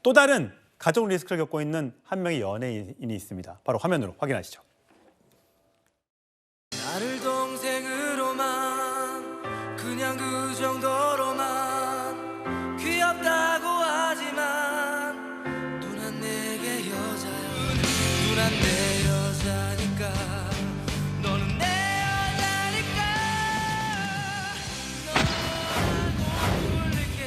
또 다른 가족 리스크를 겪고 있는 한 명의 연예인이 있습니다. 바로 화면으로 확인하시죠. 나를 동생으로만 그냥 그 정도로만 귀엽다고 하지만 누난 내게 여자야. 누난 내 여자니까. 너는 내 여자니까. 너라고 부를게.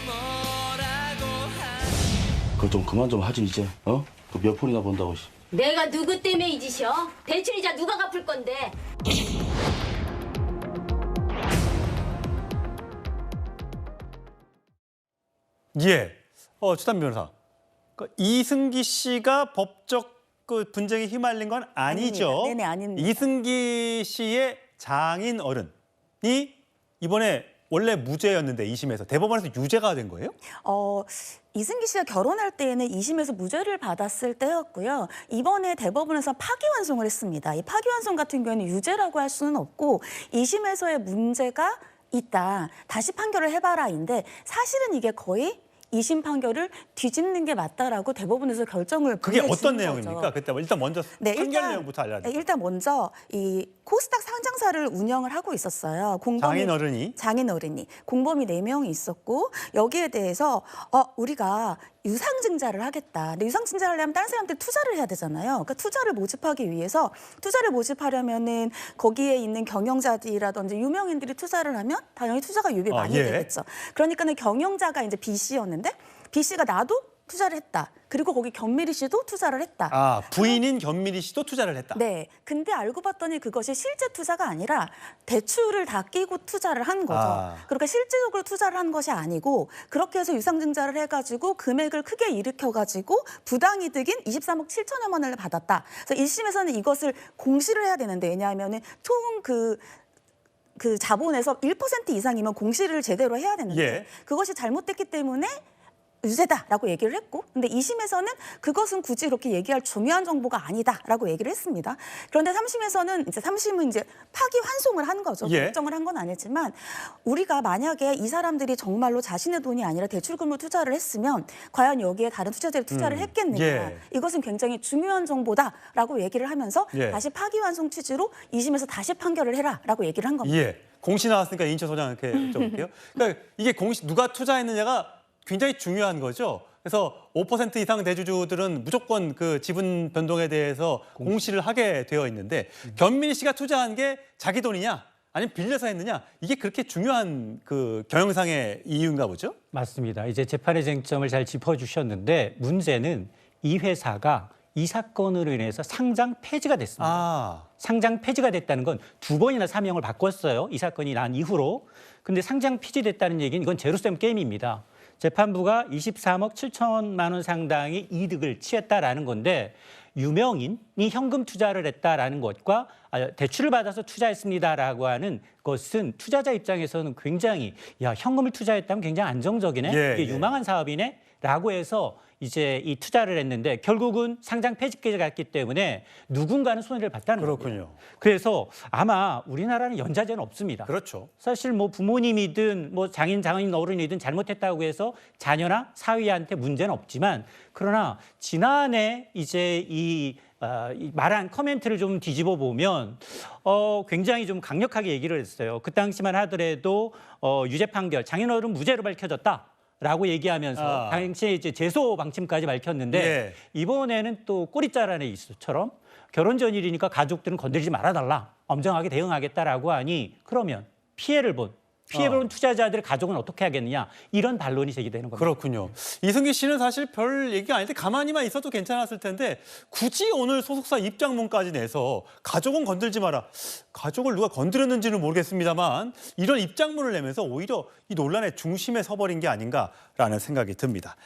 뭐라고 하지. 그거 좀 그만 좀 하지 이제. 그 몇 푼이나 번다고. 내가 누구 때문에 이 짓이여? 대출이자 누가 갚을 건데? 예, 추단 변호사. 이승기 씨가 법적 분쟁에 휘말린 건 아니죠? 아닙니다. 네네, 아닙니다. 이승기 씨의 장인 어른이 이번에 원래 무죄였는데 2심에서 대법원에서 유죄가 된 거예요? 이승기 씨가 결혼할 때에는 2심에서 무죄를 받았을 때였고요. 이번에 대법원에서 파기환송을 했습니다. 이 파기환송 같은 경우에는 유죄라고 할 수는 없고 2심에서의 문제가 있다. 다시 판결을 해봐라인데 사실은 이게 거의 2심 판결을 뒤집는 게 맞다라고 대법원에서 결정을 그게 보내준 어떤 거죠. 내용입니까? 그때 일단 먼저 판결 내용부터 알려야 돼요. 일단 먼저 이 코스닥 상장사를 운영을 하고 있었어요. 장인어른이 공범이 4명이 있었고 여기에 대해서 우리가 유상증자를 하겠다. 근데 유상증자를 하려면 다른 사람한테 투자를 해야 되잖아요. 그러니까 투자를 모집하기 위해서 투자를 모집하려면은 거기에 있는 경영자들이라든지 유명인들이 투자를 하면 당연히 투자가 유입이 많이 되겠죠. 그러니까는 경영자가 이제 B 씨였는데 B 씨가 나도 투자를 했다. 그리고 거기 견미리 씨도 투자를 했다. 부인인 견미리 씨도 투자를 했다. 네. 근데 알고 봤더니 그것이 실제 투자가 아니라 대출을 다 끼고 투자를 한 거죠. 그러니까 실질적으로 투자를 한 것이 아니고 그렇게 해서 유상증자를 해가지고 금액을 크게 일으켜가지고 부당이득인 23억 7천여만 원을 받았다. 그래서 1심에서는 이것을 공시를 해야 되는데 왜냐하면은 총 그 자본에서 1% 이상이면 공시를 제대로 해야 되는데 그것이 잘못됐기 때문에 유죄다라고 얘기를 했고 근데 2심에서는 그것은 굳이 이렇게 얘기할 중요한 정보가 아니다라고 얘기를 했습니다. 그런데 3심에서는 이제 3심은 이제 파기환송을 한 거죠. 결정을 한 건 아니지만 우리가 만약에 이 사람들이 정말로 자신의 돈이 아니라 대출금으로 투자를 했으면 과연 여기에 다른 투자자들이 투자를 했겠느냐. 이것은 굉장히 중요한 정보다라고 얘기를 하면서 다시 파기환송 취지로 2심에서 다시 판결을 해라라고 얘기를 한 겁니다. 공시 나왔으니까 이인철 소장 이렇게 여쭤볼게요. 그러니까 이게 공시 누가 투자했느냐가 굉장히 중요한 거죠. 그래서 5% 이상 대주주들은 무조건 그 지분 변동에 대해서 공시를 하게 되어 있는데 견미리 씨가 투자한 게 자기 돈이냐 아니면 빌려서 했느냐 이게 그렇게 중요한 그 경영상의 이유인가 보죠? 맞습니다. 이제 재판의 쟁점을 잘 짚어주셨는데 문제는 이 회사가 이 사건으로 인해서 상장 폐지가 됐습니다. 상장 폐지가 됐다는 건 2번이나 사명을 바꿨어요. 이 사건이 난 이후로. 근데 상장 폐지됐다는 얘기는 이건 제로섬 게임입니다. 재판부가 23억 7천만 원 상당의 이득을 취했다라는 건데 유명인이 현금 투자를 했다라는 것과 대출을 받아서 투자했습니다라고 하는 것은 투자자 입장에서는 굉장히 현금을 투자했다면 굉장히 안정적이네. 이게 유망한 사업이네. 라고 해서 이제 이 투자를 했는데 결국은 상장 폐지까지 갔기 때문에 누군가는 손해를 봤다는 겁니다. 그래서 아마 우리나라는 연좌제는 없습니다. 그렇죠. 사실 뭐 부모님이든 뭐 장인 어른이든 잘못했다고 해서 자녀나 사위한테 문제는 없지만 그러나 지난해 이제 이 말한 커멘트를 좀 뒤집어 보면 굉장히 좀 강력하게 얘기를 했어요. 그 당시만 하더라도 유죄 판결 장인어른 무죄로 밝혀졌다. 라고 얘기하면서 당시에 이제 제소 방침까지 밝혔는데 이번에는 또 꼬리자라는 이슈처럼 결혼 전일이니까 가족들은 건드리지 말아달라. 엄정하게 대응하겠다라고 하니 그러면 피해를 본 투자자들의 가족은 어떻게 하겠느냐 이런 반론이 제기되는 겁니다. 그렇군요. 이승기 씨는 사실 별 얘기가 아닌데 가만히만 있어도 괜찮았을 텐데 굳이 오늘 소속사 입장문까지 내서 가족은 건들지 마라. 가족을 누가 건드렸는지는 모르겠습니다만 이런 입장문을 내면서 오히려 이 논란의 중심에 서버린 게 아닌가라는 생각이 듭니다.